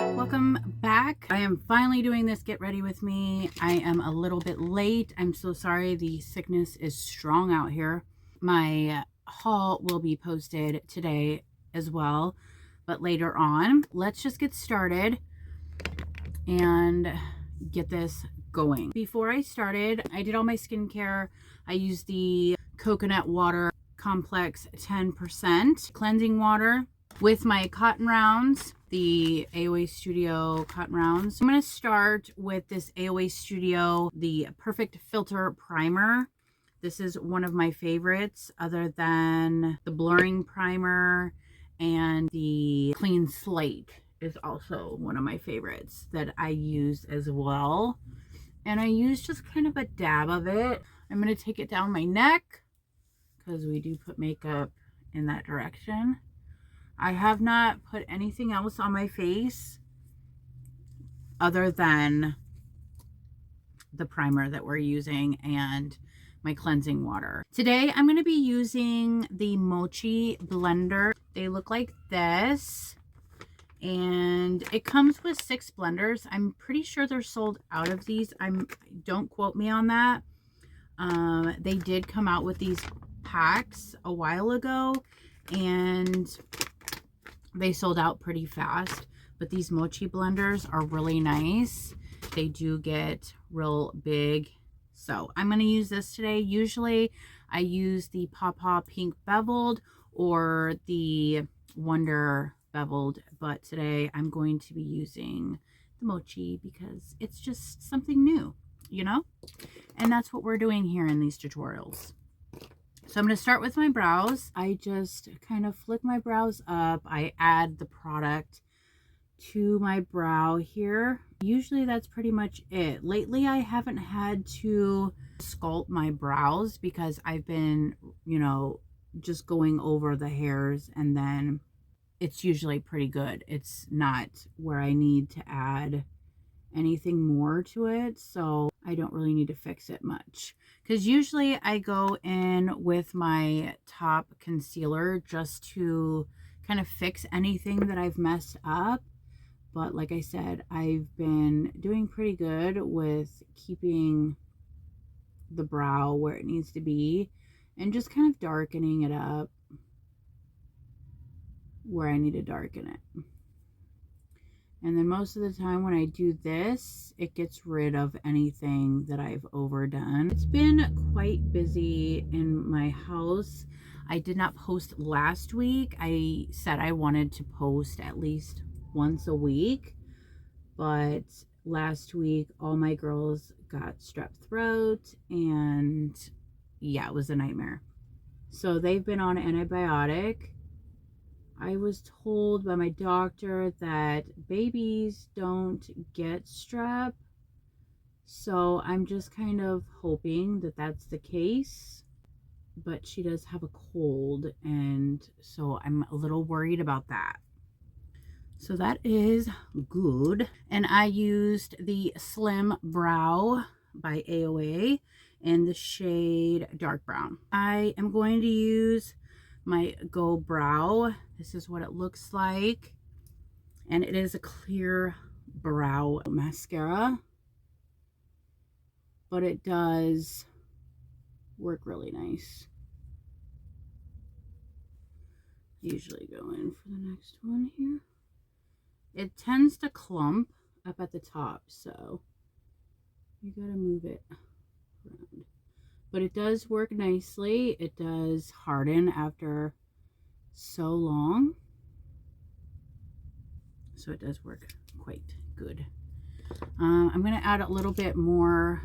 Welcome back. I am finally doing this get ready with me. I am a little bit late. I'm so sorry. The sickness is strong out here. My haul will be posted today as well, but later on. Let's just get started and get this going. Before I started, I did all my skincare. I used the coconut water complex 10% cleansing water with my cotton rounds, the AOA Studio cotton rounds. I'm going to start with this AOA Studio, the Perfect Filter Primer. This is one of my favorites other than the blurring primer, and the Clean Slate is also one of my favorites that I use as well. And I use just kind of a dab of it. I'm going to take it down my neck because we do put makeup in that direction. I have not put anything else on my face other than the primer that we're using and my cleansing water. Today I'm going to be using the Mochi blender. They look like this, and it comes with 6 blenders. I'm pretty sure they're sold out of these. Don't quote me on that. They did come out with these packs a while ago, and they sold out pretty fast. But these Mochi blenders are really nice. They do get real big. So I'm going to use this today. Usually I use the Paw Pink Beveled or the Wonder Beveled, but today I'm going to be using the Mochi because it's just something new, you know? And that's what we're doing here in these tutorials. So I'm going to start with my brows. I just kind of flick my brows up. I add the product to my brow here. Usually that's pretty much it. Lately I haven't had to sculpt my brows because I've been, you know, just going over the hairs, and then it's usually pretty good. It's not where I need to add anything more to it, so I don't really need to fix it much. Because usually I go in with my top concealer just to kind of fix anything that I've messed up. But like I said, I've been doing pretty good with keeping the brow where it needs to be and just kind of darkening it up where I need to darken it. And then most of the time when I do this, it gets rid of anything that I've overdone. It's been quite busy in my house. I did not post last week. I said I wanted to post at least once a week, but last week all my girls got strep throat, and yeah, it was a nightmare. So they've been on antibiotic. I was told by my doctor that babies don't get strep, so I'm just kind of hoping that that's the case. But she does have a cold, and so I'm a little worried about that. So that is good. And I used the Slim Brow by AOA in the shade Dark Brown. I am going to use my Go Brow. This is what it looks like. And it is a clear brow mascara, but it does work really nice. Usually go in for the next one here. It tends to clump up at the top, so you gotta move it around. But it does work nicely. It does harden after so long. So it does work quite good. I'm gonna add a little bit more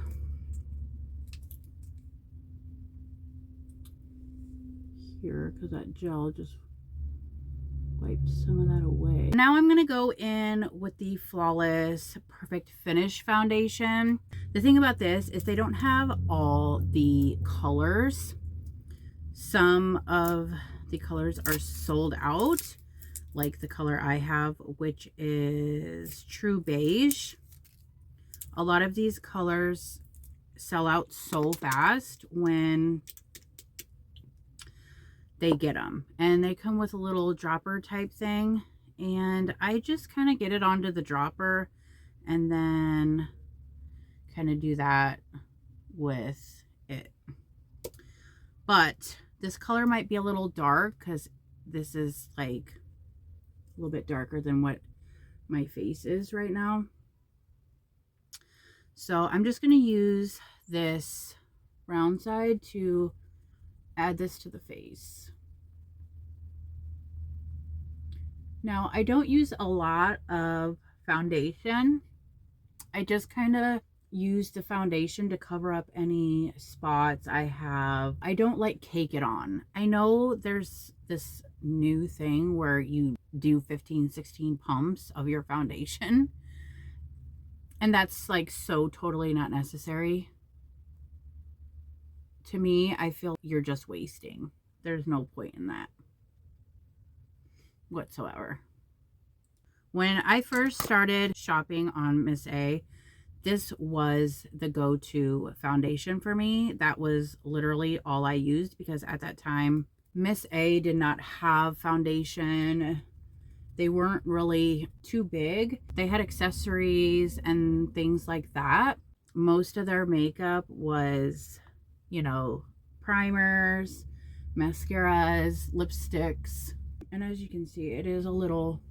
here because that gel just wiped some of that away. Now I'm going to go in with the Flawless Perfect Finish foundation. The thing about this is they don't have all the colors. Some of the colors are sold out, like the color I have, which is True Beige. A lot of these colors sell out so fast when they get them. And they come with a little dropper type thing. And I just kind of get it onto the dropper and then kind of do that with it. But this color might be a little dark because this is like a little bit darker than what my face is right now. So I'm just going to use this round side to add this to the face. Now, I don't use a lot of foundation. I just kind of use the foundation to cover up any spots I have. I don't like cake it on. I know there's this new thing where you do 15, 16 pumps of your foundation. And that's like so totally not necessary. To me, I feel you're just wasting. There's no point in that whatsoever. When I first started shopping on Miss A, this was the go-to foundation for me. That was literally all I used because at that time, Miss A did not have foundation. They weren't really too big. They had accessories and things like that. Most of their makeup was, you know, primers, mascaras, lipsticks. And as you can see, it is a little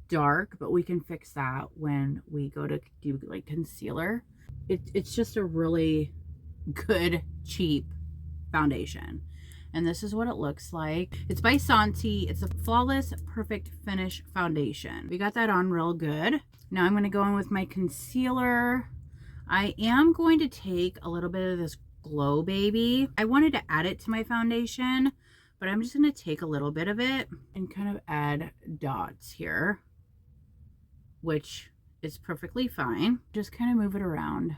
dark, but we can fix that when we go to do like concealer. It's just a really good, cheap foundation. And this is what it looks like. It's by Santi. It's a Flawless Perfect Finish foundation. We got that on real good. Now I'm going to go in with my concealer. I am going to take a little bit of this Glow Baby. I wanted to add it to my foundation, but I'm just going to take a little bit of it and kind of add dots here, which is perfectly fine. Just kind of move it around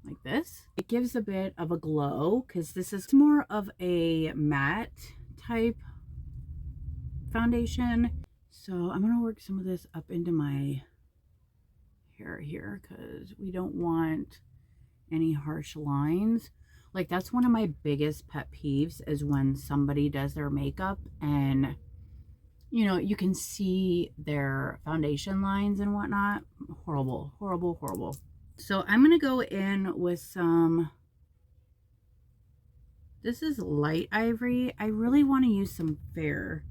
like this. It gives a bit of a glow because this is more of a matte type foundation. So I'm going to work some of this up into my hair here because we don't want any harsh lines. Like that's one of my biggest pet peeves is when somebody does their makeup and you know, you can see their foundation lines and whatnot. Horrible, horrible, horrible. So I'm going to go in with some, this is light ivory. I really want to use some fair.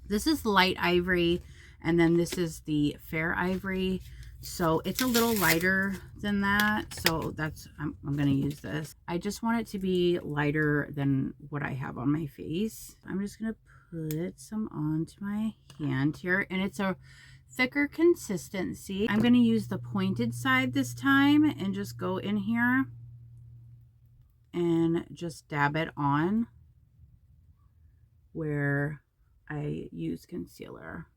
This is light ivory, and then this is the fair ivory. So it's a little lighter than that. So that's, I'm going to use this. I just want it to be lighter than what I have on my face. I'm just going to put some onto my hand here, and it's a thicker consistency. I'm going to use the pointed side this time and just go in here and just dab it on where I use concealer.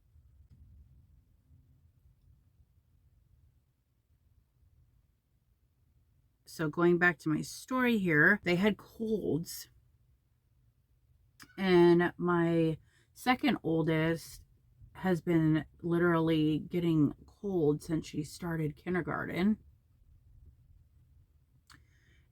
So going back to my story here, they had colds, and my second oldest has been literally getting cold since she started kindergarten.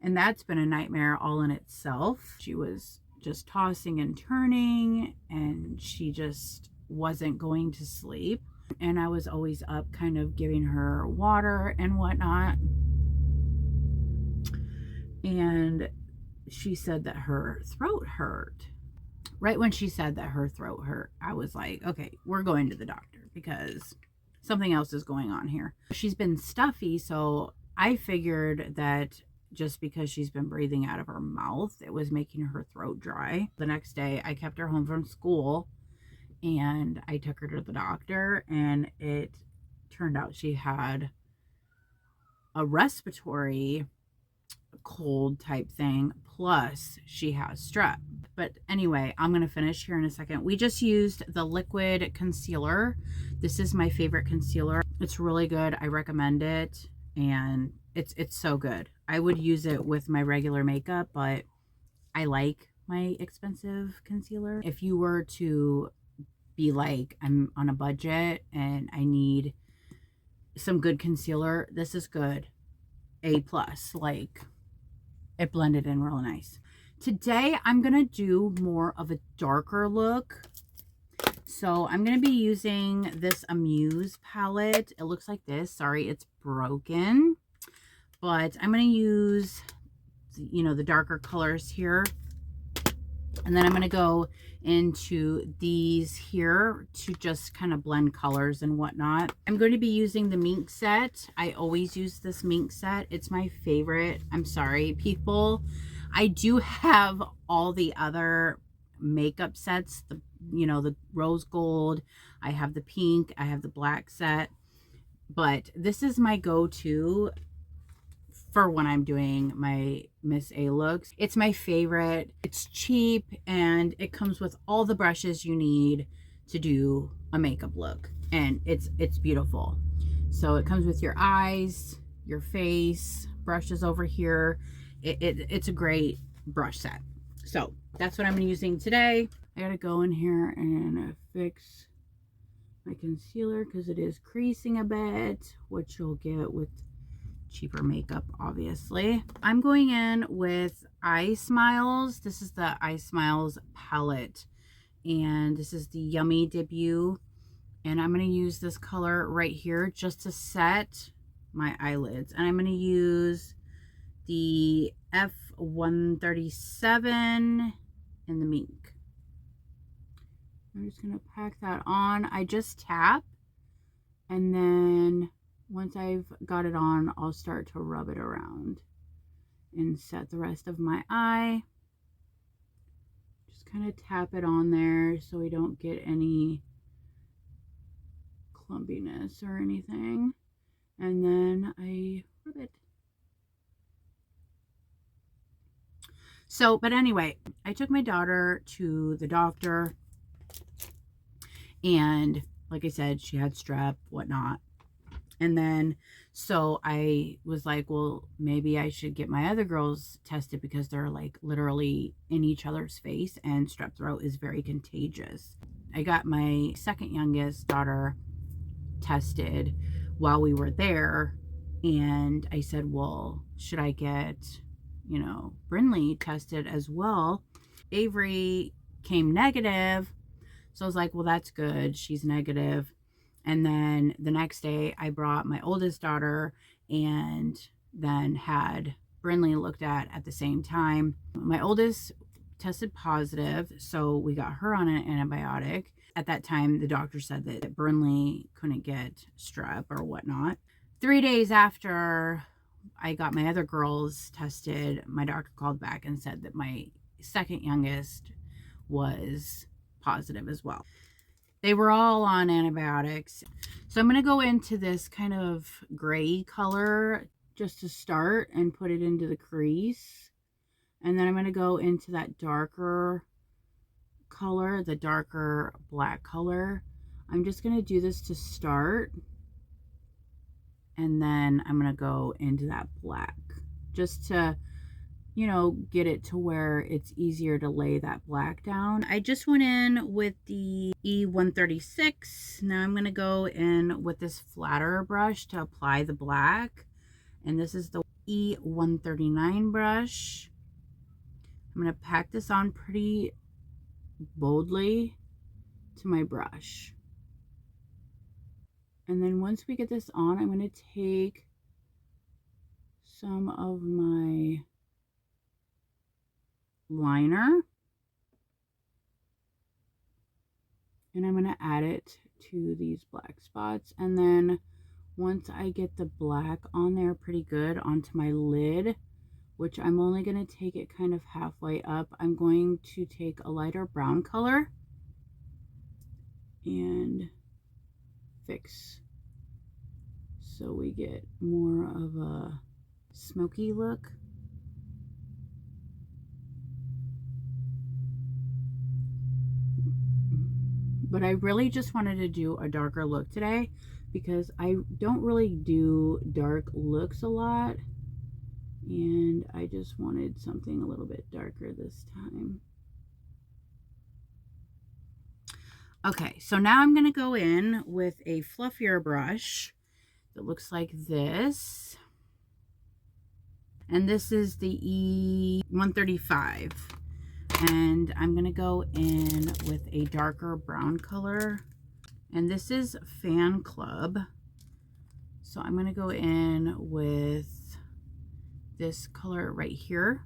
And that's been a nightmare all in itself. She was just tossing and turning, and she just wasn't going to sleep. And I was always up kind of giving her water and whatnot. And she said that her throat hurt. Right when she said that her throat hurt, I was like, okay, we're going to the doctor because something else is going on here. She's been stuffy, so I figured that just because she's been breathing out of her mouth, it was making her throat dry. The next day, I kept her home from school, and I took her to the doctor, and it turned out she had a respiratory cold type thing, plus she has strep. But anyway, I'm going to finish here in a second. We just used the liquid concealer. This is my favorite concealer. It's really good. I recommend it, and it's so good. I would use it with my regular makeup, but I like my expensive concealer. If you were to be like, I'm on a budget and I need some good concealer, this is good. A plus. Like, it blended in real nice. Today, I'm going to do more of a darker look. So I'm going to be using this Amuse palette. It looks like this. Sorry, it's broken. But I'm going to use, you know, the darker colors here. And then I'm going to go into these here to just kind of blend colors and whatnot. I'm going to be using the mink set. I always use this mink set. It's my favorite. I'm sorry, people. I do have all the other makeup sets, the, you know, the rose gold. I have the pink. I have the black set. But this is my go-to for when I'm doing my Miss A looks. It's my favorite. It's cheap and it comes with all the brushes you need to do a makeup look, and it's beautiful. So it comes with your eyes, your face, brushes over here. It's a great brush set. So that's what I'm using today. I gotta go in here and fix my concealer because it is creasing a bit, which you'll get with cheaper makeup, obviously. I'm going in with Eye Smiles. This is the Eye Smiles palette, and this is the Yummy Debut, and I'm going to use this color right here just to set my eyelids. And I'm going to use the F137 in the mink. I'm just going to pack that on. I just tap, and then once I've got it on, I'll start to rub it around and set the rest of my eye. Just kind of tap it on there so we don't get any clumpiness or anything. And then I rub it. So, but anyway, I took my daughter to the doctor, and like I said, she had strep, whatnot. And then, so I was like, well, maybe I should get my other girls tested because they're like literally in each other's face, and strep throat is very contagious. I got my second youngest daughter tested while we were there. And I said, well, should I get, you know, Brinley tested as well? Avery came negative. So I was like, well, that's good. She's negative. And then the next day I brought my oldest daughter and then had Brinley looked at the same time. My oldest tested positive, so we got her on an antibiotic. At that time, the doctor said that Brinley couldn't get strep or whatnot. 3 days after I got my other girls tested, my doctor called back and said that my second youngest was positive as well. They were all on antibiotics. So I'm going to go into this kind of gray color just to start and put it into the crease. And then I'm going to go into that darker color, the darker black color. I'm just going to do this to start. And then I'm going to go into that black just to, you know, get it to where it's easier to lay that black down. I just went in with the E136. Now I'm going to go in with this flatter brush to apply the black. And this is the E139 brush. I'm going to pack this on pretty boldly to my brush. And then once we get this on, I'm going to take some of my liner and I'm going to add it to these black spots. And then once I get the black on there pretty good onto my lid, which I'm only going to take it kind of halfway up, I'm going to take a lighter brown color and fix so we get more of a smoky look. But I really just wanted to do a darker look today because I don't really do dark looks a lot. And I just wanted something a little bit darker this time. Okay, so now I'm going to go in with a fluffier brush that looks like this. And this is the E135. And I'm going to go in with a darker brown color. And this is Fan Club. So I'm going to go in with this color right here.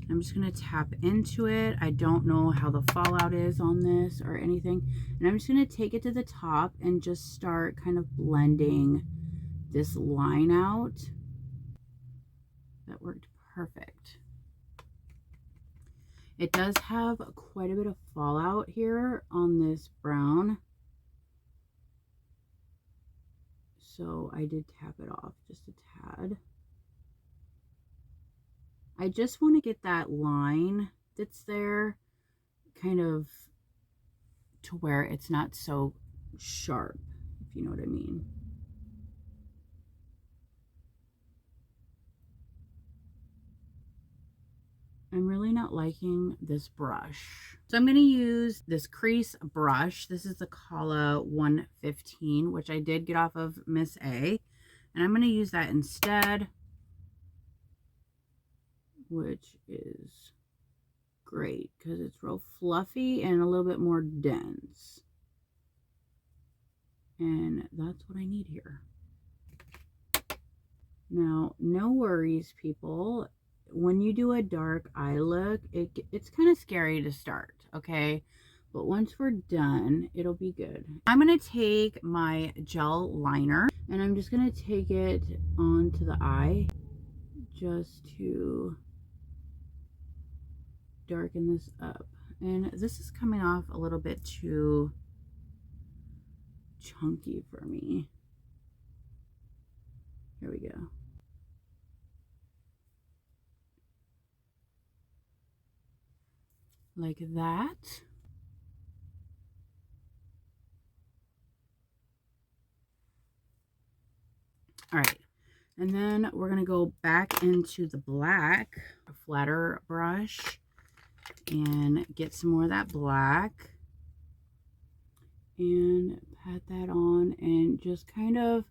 I'm just going to tap into it. I don't know how the fallout is on this or anything. And I'm just going to take it to the top and just start kind of blending this line out. That worked perfect. It does have quite a bit of fallout here on this brown. So I did tap it off just a tad. I just want to get that line that's there kind of to where it's not so sharp, if you know what I mean. I'm really not liking this brush. So I'm going to use this crease brush. This is the Kala 115, which I did get off of Miss A. And I'm going to use that instead, which is great because it's real fluffy and a little bit more dense. And that's what I need here. Now, no worries, people. When you do a dark eye look, it's kind of scary to start, okay? But once we're done, it'll be good. I'm going to take my gel liner and I'm just going to take it onto the eye just to darken this up. And this is coming off a little bit too chunky for me. Here we go. Like that. All right, and then we're gonna go back into the black, a flatter brush, and get some more of that black and pat that on and just kind of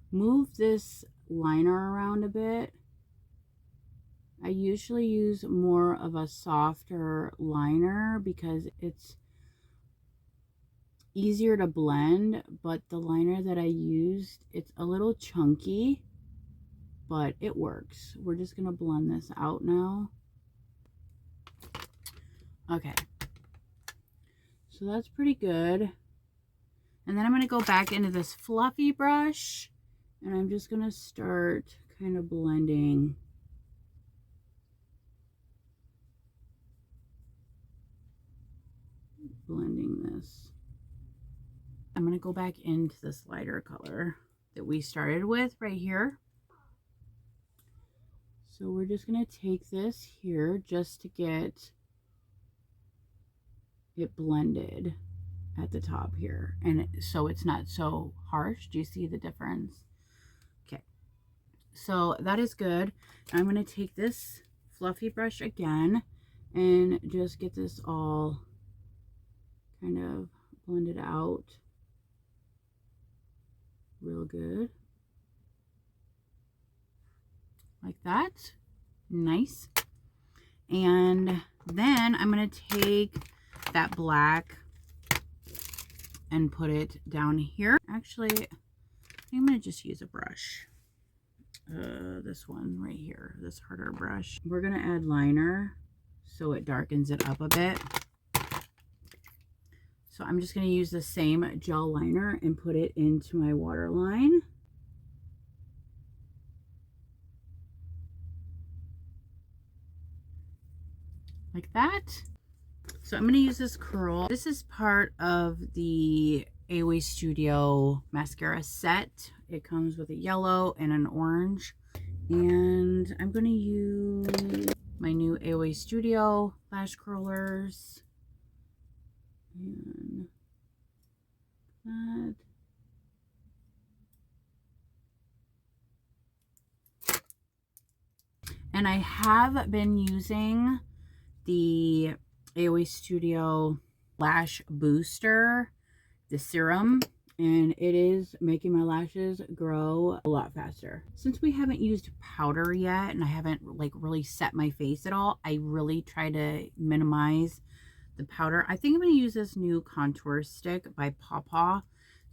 move this liner around a bit. I usually use more of a softer liner because it's easier to blend, but the liner that I used, it's a little chunky, but it works. We're just gonna blend this out now. Okay, so that's pretty good. And then I'm gonna go back into this fluffy brush and I'm just gonna start kind of blending this. I'm going to go back into this lighter color that we started with right here. So we're just going to take this here just to get it blended at the top here. And so it's not so harsh. Do you see the difference? Okay. So that is good. I'm going to take this fluffy brush again and just get this all kind of blended out real good. Like that. Nice. And then I'm going to take that black and put it down here. Actually, I think I'm going to just use a brush. This one right here, this harder brush. We're going to add liner so it darkens it up a bit. So I'm just going to use the same gel liner and put it into my waterline. Like that. So I'm going to use this curl. This is part of the AOA Studio mascara set. It comes with a yellow and an orange. And I'm going to use my new AOA Studio lash curlers. And that. And I have been using the AOA Studio Lash Booster, the serum. and it is making my lashes grow a lot faster. Since we haven't used powder yet and I haven't like really set my face at all, I really try to minimize the powder. I think I'm going to use this new contour stick by Paw,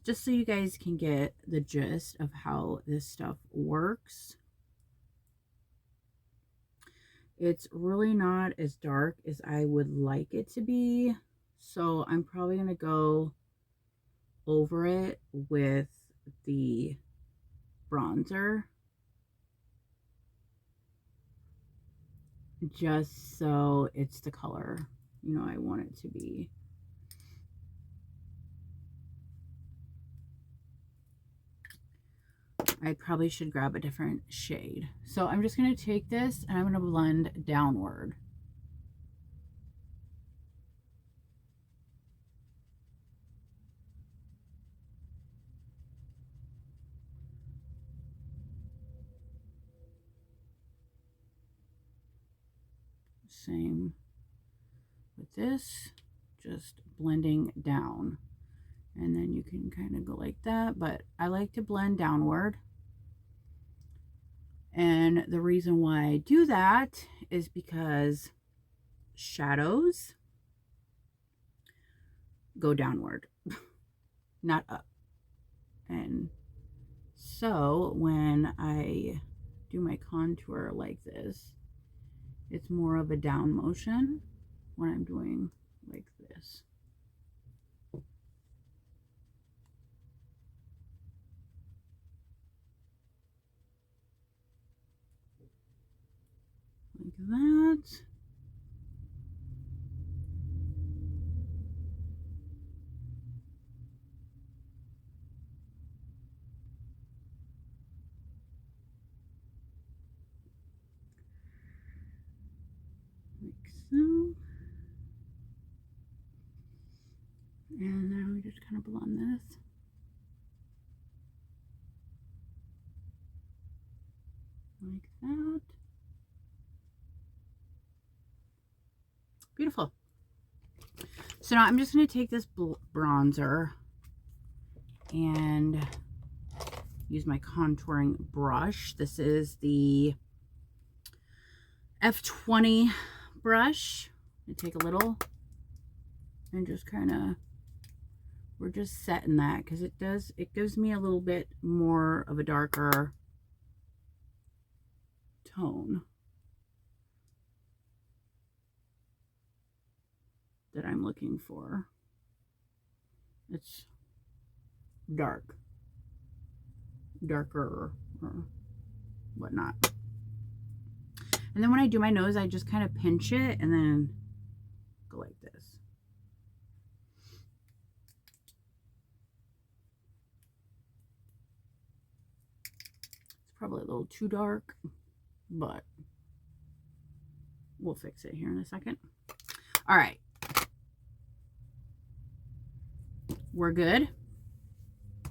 just so you guys can get the gist of how this stuff works. It's really not as dark as I would like it to be, so I'm probably going to go over it with the bronzer, just so it's the color, you know, I want it to be. I probably should grab a different shade. So I'm just going to take this and I'm going to blend downward. Same with this, just blending down. And then you can kind of go like that, but I like to blend downward. And the reason why I do that is because shadows go downward, not up. And so when I do my contour like this, it's more of a down motion when I'm doing like this. Like that. Like so. And then we just kind of blend this. Like that. Beautiful. So now I'm just going to take this bronzer and use my contouring brush. This is the F20 brush. I take a little and just kind of, we're just setting that because it gives me a little bit more of a darker tone that I'm looking for. It's darker or whatnot. And then when I do my nose, I just kind of pinch it and then go like this. It's probably a little too dark, but we'll fix it here in a second. All right. We're good.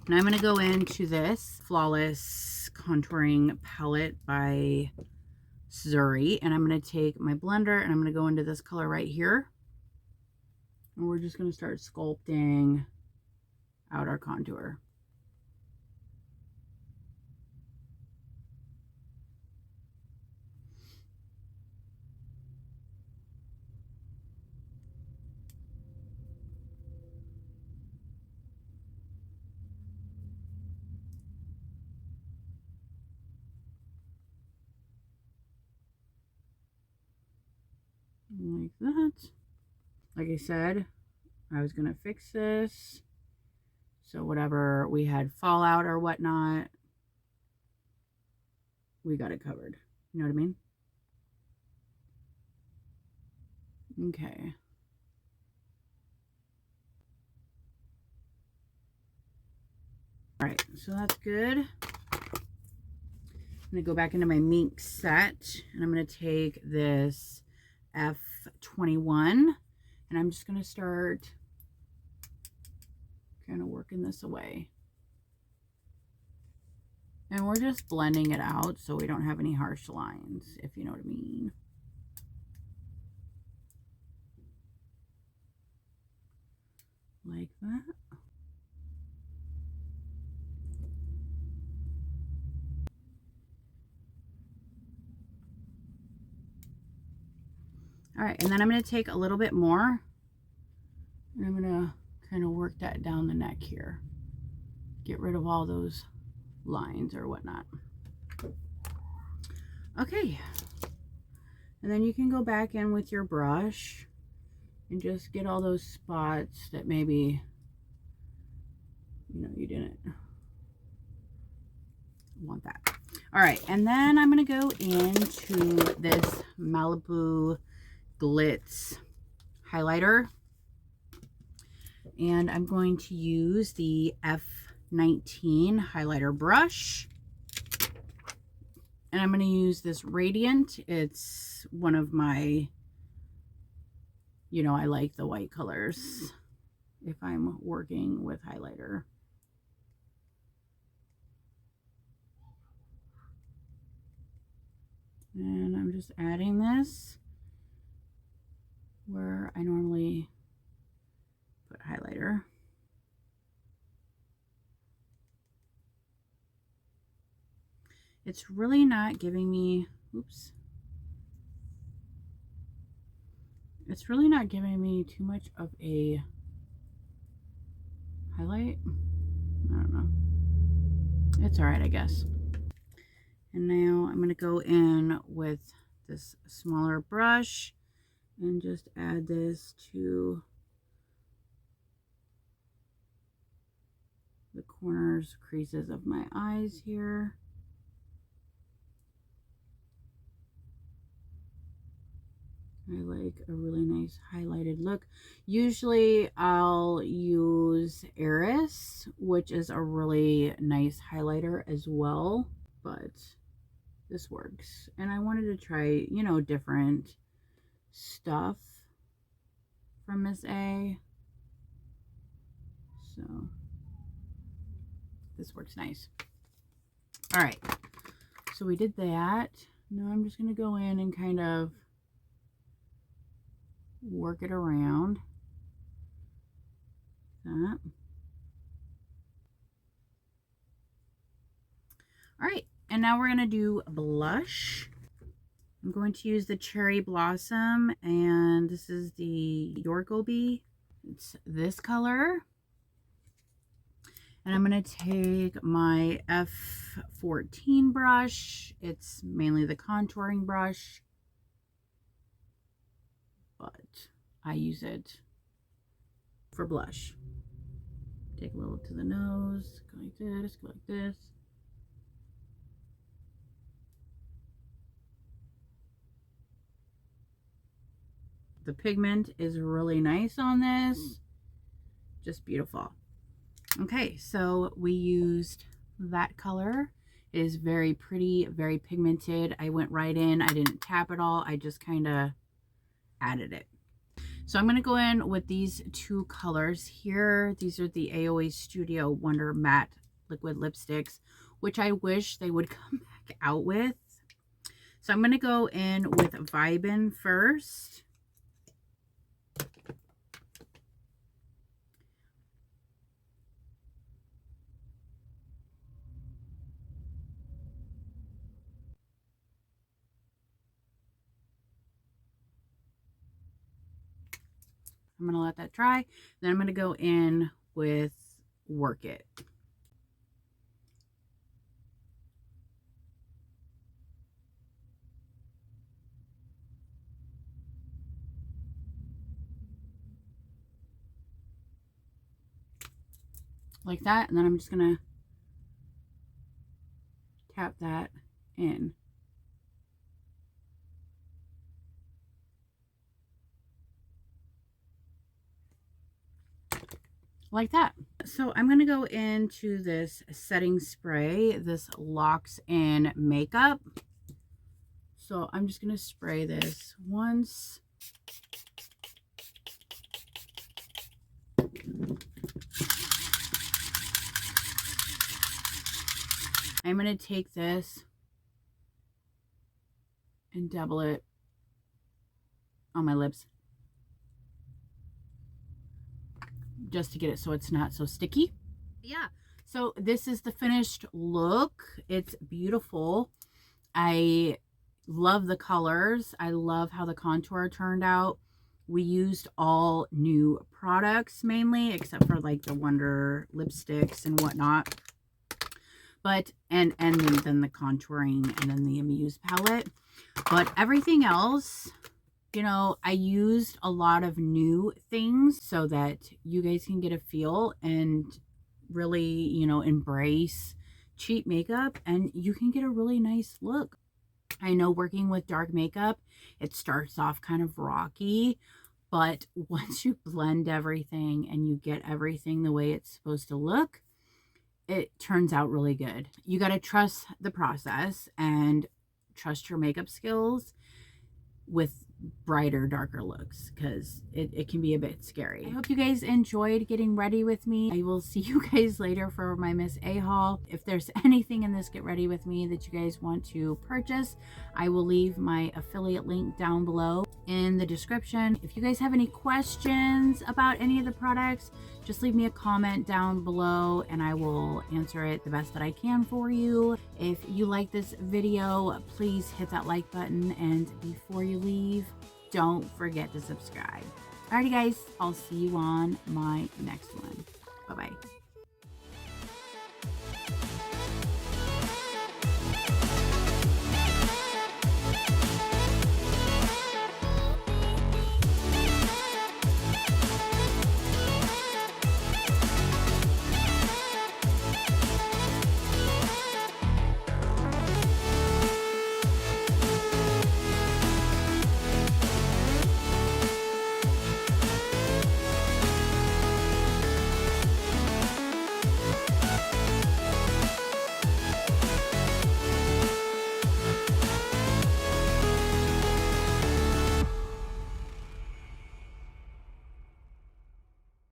And I'm going to go into this Flawless Contouring Palette by Zuri. And I'm going to take my blender and I'm going to go into this color right here. And we're just going to start sculpting out our contour. Like that. Like I said, I was going to fix this. So whatever we had fallout or whatnot, we got it covered. You know what I mean? Okay. All right, so that's good. I'm going to go back into my mink set and I'm going to take this F21 and I'm just going to start kind of working this away. And we're just blending it out so we don't have any harsh lines, if you know what I mean. Like that. All right, and then I'm going to take a little bit more and I'm going to kind of work that down the neck here. Get rid of all those lines or whatnot. Okay. And then you can go back in with your brush and just get all those spots that maybe, you know, you didn't want that. All right, and then I'm going to go into this Malibu Glitz highlighter. And I'm going to use the F19 highlighter brush. And I'm going to use this Radiant. It's one of my, you know, I like the white colors if I'm working with highlighter. And I'm just adding this where I normally put highlighter. It's really not giving me, oops. It's really not giving me too much of a highlight. I don't know. It's all right, I guess. And now I'm going to go in with this smaller brush and just add this to the corners, creases of my eyes here. I like a really nice highlighted look. Usually I'll use Eris, which is a really nice highlighter as well, but this works. And I wanted to try, you know, different stuff from Miss A. So this works nice. All right, so we did that. Now I'm just going to go in and kind of work it around that. All right, and now we're going to do blush. I'm going to use the Cherry Blossom, and this is the Yorkobee. It's this color. And I'm going to take my F14 brush. It's mainly the contouring brush, but I use it for blush. Take a little to the nose, go like this, go like this. The pigment is really nice on this, just beautiful. Okay, so we used that color. It is very pretty, very pigmented. I went right in, I didn't tap at all, I just kind of added it. So I'm going to go in with these two colors here. These are the AOA Studio Wonder Matte Liquid Lipsticks, which I wish they would come back out with. So I'm going to go in with Vibin first. I'm going to let that dry. Then I'm going to go in with Work It. Like that. And then I'm just going to tap that in. Like that. So I'm going to go into this setting spray. This locks in makeup. So I'm just going to spray this once. I'm going to take this and double it on my lips, just to get it so it's not so sticky. Yeah, so this is the finished look. It's beautiful. I Love the colors. I love how the contour turned out. We used all new products mainly, except for like the Wonder lipsticks and whatnot. But, and then the contouring and then the Amuse palette. But everything else, you know, I used a lot of new things so that you guys can get a feel and really, you know, embrace cheap makeup and you can get a really nice look. I know working with dark makeup, it starts off kind of rocky, but once you blend everything and you get everything the way it's supposed to look, it turns out really good. You got to trust the process and trust your makeup skills with brighter, darker looks, because it can be a bit scary. I hope you guys enjoyed getting ready with me. I will see you guys later for my Miss A haul. If there's anything in this get ready with me that you guys want to purchase, I will leave my affiliate link down below in the description. If you guys have any questions about any of the products, just leave me a comment down below and I will answer it the best that I can for you. If you like this video, please hit that like button, and before you leave, don't forget to subscribe. Alrighty guys, I'll see you on my next one. Bye-bye.